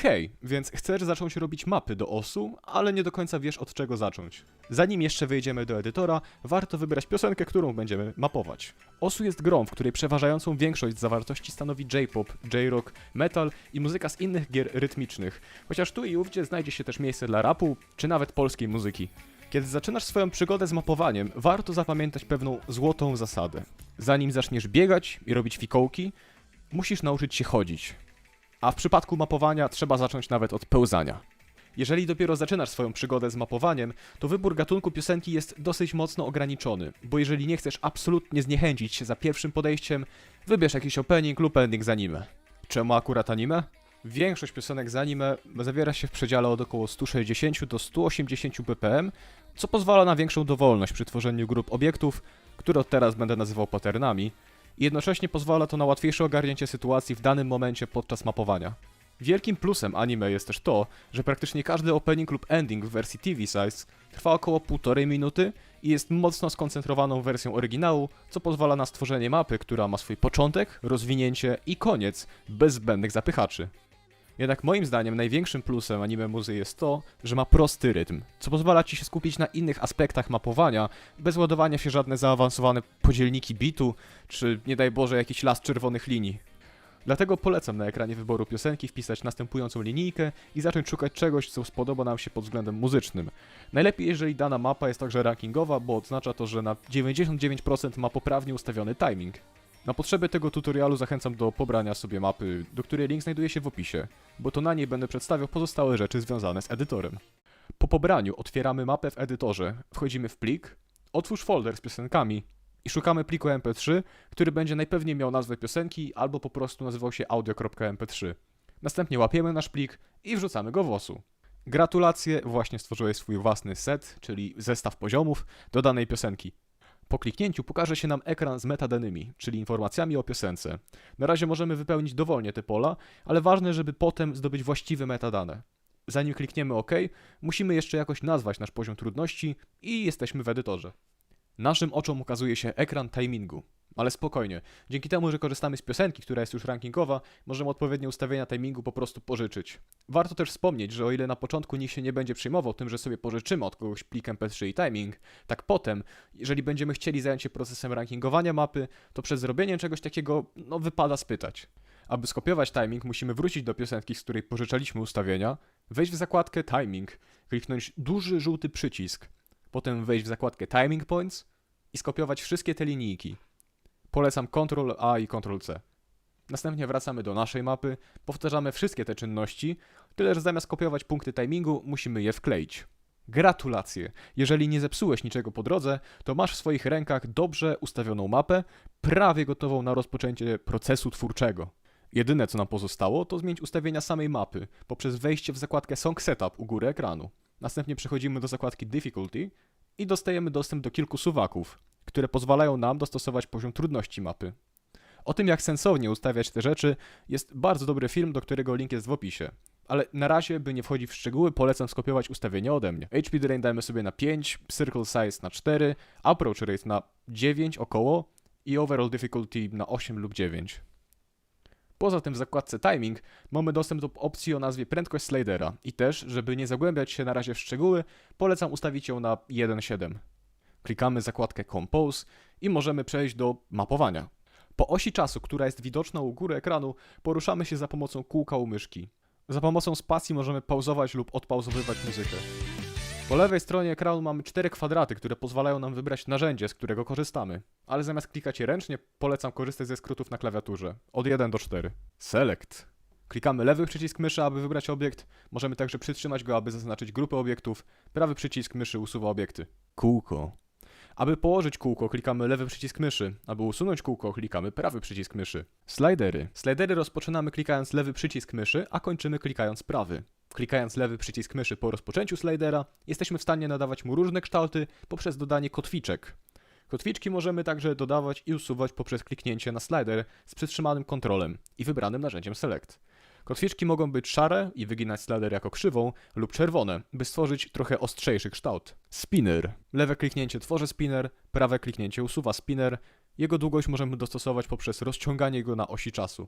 Hej, więc chcesz zacząć robić mapy do OS-u, ale nie do końca wiesz od czego zacząć. Zanim jeszcze wejdziemy do edytora, warto wybrać piosenkę, którą będziemy mapować. OS-u jest grą, w której przeważającą większość zawartości stanowi J-pop, J-rock, metal i muzyka z innych gier rytmicznych, chociaż tu i ówdzie znajdzie się też miejsce dla rapu, czy nawet polskiej muzyki. Kiedy zaczynasz swoją przygodę z mapowaniem, warto zapamiętać pewną złotą zasadę. Zanim zaczniesz biegać i robić fikołki, musisz nauczyć się chodzić. A w przypadku mapowania trzeba zacząć nawet od pełzania. Jeżeli dopiero zaczynasz swoją przygodę z mapowaniem, to wybór gatunku piosenki jest dosyć mocno ograniczony, bo jeżeli nie chcesz absolutnie zniechęcić się za pierwszym podejściem, wybierz jakiś opening lub ending z anime. Czemu akurat anime? Większość piosenek z anime zawiera się w przedziale od około 160 do 180 bpm, co pozwala na większą dowolność przy tworzeniu grup obiektów, które od teraz będę nazywał patternami, i jednocześnie pozwala to na łatwiejsze ogarnięcie sytuacji w danym momencie podczas mapowania. Wielkim plusem anime jest też to, że praktycznie każdy opening lub ending w wersji TV size trwa około 1,5 minuty i jest mocno skoncentrowaną wersją oryginału, co pozwala na stworzenie mapy, która ma swój początek, rozwinięcie i koniec bez zbędnych zapychaczy. Jednak moim zdaniem największym plusem anime muzy jest to, że ma prosty rytm, co pozwala ci się skupić na innych aspektach mapowania, bez ładowania się żadne zaawansowane podzielniki bitu, czy nie daj Boże jakiś las czerwonych linii. Dlatego polecam na ekranie wyboru piosenki wpisać następującą linijkę i zacząć szukać czegoś, co spodoba nam się pod względem muzycznym. Najlepiej, jeżeli dana mapa jest także rankingowa, bo oznacza to, że na 99% ma poprawnie ustawiony timing. Na potrzeby tego tutorialu zachęcam do pobrania sobie mapy, do której link znajduje się w opisie, bo to na niej będę przedstawiał pozostałe rzeczy związane z edytorem. Po pobraniu otwieramy mapę w edytorze, wchodzimy w plik, otwórz folder z piosenkami i szukamy pliku mp3, który będzie najpewniej miał nazwę piosenki albo po prostu nazywał się audio.mp3. Następnie łapiemy nasz plik i wrzucamy go w OS-u. Gratulacje, właśnie stworzyłeś swój własny set, czyli zestaw poziomów do danej piosenki. Po kliknięciu pokaże się nam ekran z metadanymi, czyli informacjami o piosence. Na razie możemy wypełnić dowolnie te pola, ale ważne, żeby potem zdobyć właściwe metadane. Zanim klikniemy OK, musimy jeszcze jakoś nazwać nasz poziom trudności i jesteśmy w edytorze. Naszym oczom ukazuje się ekran timingu. Ale spokojnie, dzięki temu, że korzystamy z piosenki, która jest już rankingowa, możemy odpowiednie ustawienia timingu po prostu pożyczyć. Warto też wspomnieć, że o ile na początku nikt się nie będzie przejmował tym, że sobie pożyczymy od kogoś plik mp3 i timing, tak potem, jeżeli będziemy chcieli zająć się procesem rankingowania mapy, to przed zrobieniem czegoś takiego, wypada spytać. Aby skopiować timing, musimy wrócić do piosenki, z której pożyczaliśmy ustawienia, wejść w zakładkę timing, kliknąć duży żółty przycisk, potem wejść w zakładkę timing points i skopiować wszystkie te linijki. Polecam Ctrl A i Ctrl C. Następnie wracamy do naszej mapy, powtarzamy wszystkie te czynności, tyle że zamiast kopiować punkty timingu, musimy je wkleić. Gratulacje! Jeżeli nie zepsułeś niczego po drodze, to masz w swoich rękach dobrze ustawioną mapę, prawie gotową na rozpoczęcie procesu twórczego. Jedyne co nam pozostało, to zmienić ustawienia samej mapy poprzez wejście w zakładkę Song Setup u góry ekranu. Następnie przechodzimy do zakładki Difficulty i dostajemy dostęp do kilku suwaków, które pozwalają nam dostosować poziom trudności mapy. O tym, jak sensownie ustawiać te rzeczy, jest bardzo dobry film, do którego link jest w opisie. Ale na razie, by nie wchodzić w szczegóły, polecam skopiować ustawienia ode mnie. HP Drain dajmy sobie na 5, Circle Size na 4, Approach Rate na 9 około i Overall Difficulty na 8 lub 9. Poza tym w zakładce Timing mamy dostęp do opcji o nazwie Prędkość slidera i też, żeby nie zagłębiać się na razie w szczegóły, polecam ustawić ją na 1.7. Klikamy zakładkę Compose i możemy przejść do mapowania. Po osi czasu, która jest widoczna u góry ekranu, poruszamy się za pomocą kółka u myszki. Za pomocą spacji możemy pauzować lub odpauzowywać muzykę. Po lewej stronie ekranu mamy 4 kwadraty, które pozwalają nam wybrać narzędzie, z którego korzystamy. Ale zamiast klikać je ręcznie, polecam korzystać ze skrótów na klawiaturze. Od 1 do 4. Select. Klikamy lewy przycisk myszy, aby wybrać obiekt. Możemy także przytrzymać go, aby zaznaczyć grupę obiektów. Prawy przycisk myszy usuwa obiekty. Kółko. Aby położyć kółko, klikamy lewy przycisk myszy. Aby usunąć kółko, klikamy prawy przycisk myszy. Slidery. Slidery rozpoczynamy klikając lewy przycisk myszy, a kończymy klikając prawy. Klikając lewy przycisk myszy po rozpoczęciu slidera, jesteśmy w stanie nadawać mu różne kształty poprzez dodanie kotwiczek. Kotwiczki możemy także dodawać i usuwać poprzez kliknięcie na slider z przytrzymanym kontrolem i wybranym narzędziem Select. Kotwiczki mogą być szare i wyginać slider jako krzywą lub czerwone, by stworzyć trochę ostrzejszy kształt. Spinner. Lewe kliknięcie tworzy spinner, prawe kliknięcie usuwa spinner. Jego długość możemy dostosować poprzez rozciąganie go na osi czasu.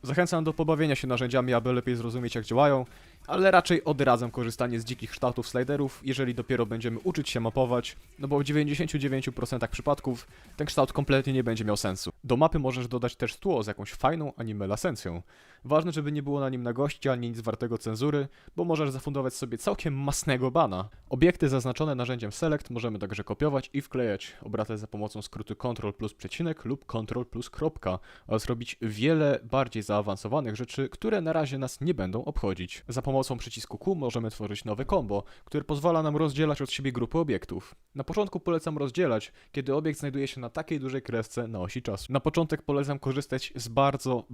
Zachęcam do pobawienia się narzędziami, aby lepiej zrozumieć jak działają, ale raczej odradzam korzystanie z dzikich kształtów sliderów, jeżeli dopiero będziemy uczyć się mapować, no bo w 99% przypadków ten kształt kompletnie nie będzie miał sensu. Do mapy możesz dodać też tło z jakąś fajną anime lasencją. Ważne, żeby nie było na nim nagości ani nic wartego cenzury, bo możesz zafundować sobie całkiem masnego bana. Obiekty zaznaczone narzędziem Select możemy także kopiować i wklejać obrate za pomocą skrótu Ctrl plus przecinek lub Ctrl plus kropka oraz robić wiele bardziej zaawansowanych rzeczy, które na razie nas nie będą obchodzić. Za pomocą przycisku Q możemy tworzyć nowe combo, które pozwala nam rozdzielać od siebie grupy obiektów. Na początku polecam rozdzielać, kiedy obiekt znajduje się na takiej dużej kresce na osi czasu. Na początek polecam korzystać z bardzo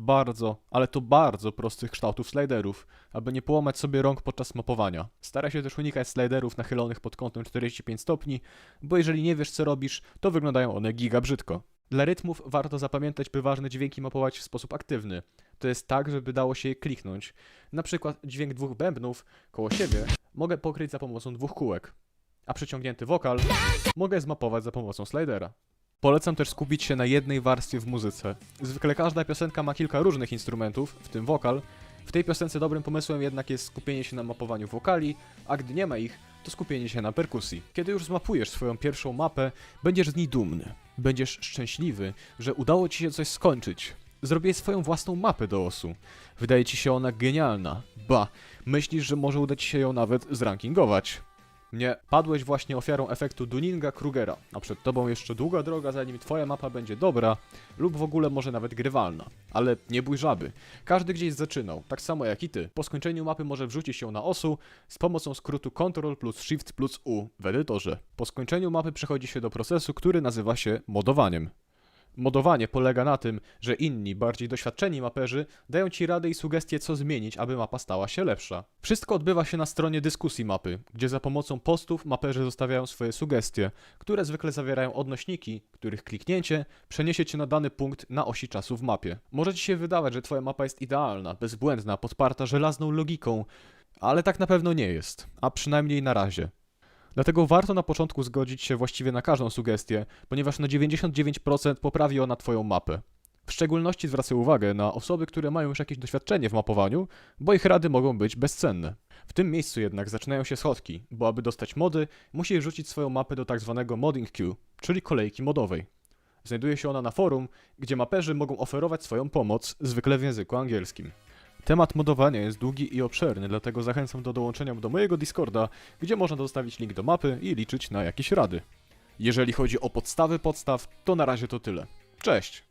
prostych kształtów sliderów, aby nie połamać sobie rąk podczas mapowania. Staraj się też unikać sliderów nachylonych pod kątem 45 stopni, bo jeżeli nie wiesz co robisz, to wyglądają one giga brzydko. Dla rytmów warto zapamiętać, by ważne dźwięki mapować w sposób aktywny. To jest tak, żeby dało się je kliknąć. Na przykład dźwięk dwóch bębnów koło siebie mogę pokryć za pomocą dwóch kółek, a przyciągnięty wokal mogę zmapować za pomocą slidera. Polecam też skupić się na jednej warstwie w muzyce. Zwykle każda piosenka ma kilka różnych instrumentów, w tym wokal. W tej piosence dobrym pomysłem jednak jest skupienie się na mapowaniu wokali, a gdy nie ma ich, to skupienie się na perkusji. Kiedy już zmapujesz swoją pierwszą mapę, będziesz z niej dumny. Będziesz szczęśliwy, że udało ci się coś skończyć. Zrobiłeś swoją własną mapę do osu. Wydaje ci się ona genialna. Ba, myślisz, że może uda ci się ją nawet zrankingować. Nie, padłeś właśnie ofiarą efektu Dunninga-Krugera, a przed tobą jeszcze długa droga, zanim twoja mapa będzie dobra lub w ogóle może nawet grywalna. Ale nie bój żaby, każdy gdzieś zaczynał, tak samo jak i ty. Po skończeniu mapy może wrzucić ją na osu z pomocą skrótu Ctrl plus Shift plus U w edytorze. Po skończeniu mapy przechodzi się do procesu, który nazywa się modowaniem. Modowanie polega na tym, że inni, bardziej doświadczeni maperzy dają ci rady i sugestie, co zmienić, aby mapa stała się lepsza. Wszystko odbywa się na stronie dyskusji mapy, gdzie za pomocą postów maperzy zostawiają swoje sugestie, które zwykle zawierają odnośniki, których kliknięcie przeniesie cię na dany punkt na osi czasu w mapie. Może ci się wydawać, że twoja mapa jest idealna, bezbłędna, podparta żelazną logiką, ale tak na pewno nie jest, a przynajmniej na razie. Dlatego warto na początku zgodzić się właściwie na każdą sugestię, ponieważ na 99% poprawi ona twoją mapę. W szczególności zwracaj uwagę na osoby, które mają już jakieś doświadczenie w mapowaniu, bo ich rady mogą być bezcenne. W tym miejscu jednak zaczynają się schodki, bo aby dostać mody, musisz rzucić swoją mapę do tzw. modding queue, czyli kolejki modowej. Znajduje się ona na forum, gdzie maperzy mogą oferować swoją pomoc, zwykle w języku angielskim. Temat modowania jest długi i obszerny, dlatego zachęcam do dołączenia do mojego Discorda, gdzie można zostawić link do mapy i liczyć na jakieś rady. Jeżeli chodzi o podstawy podstaw, to na razie to tyle. Cześć!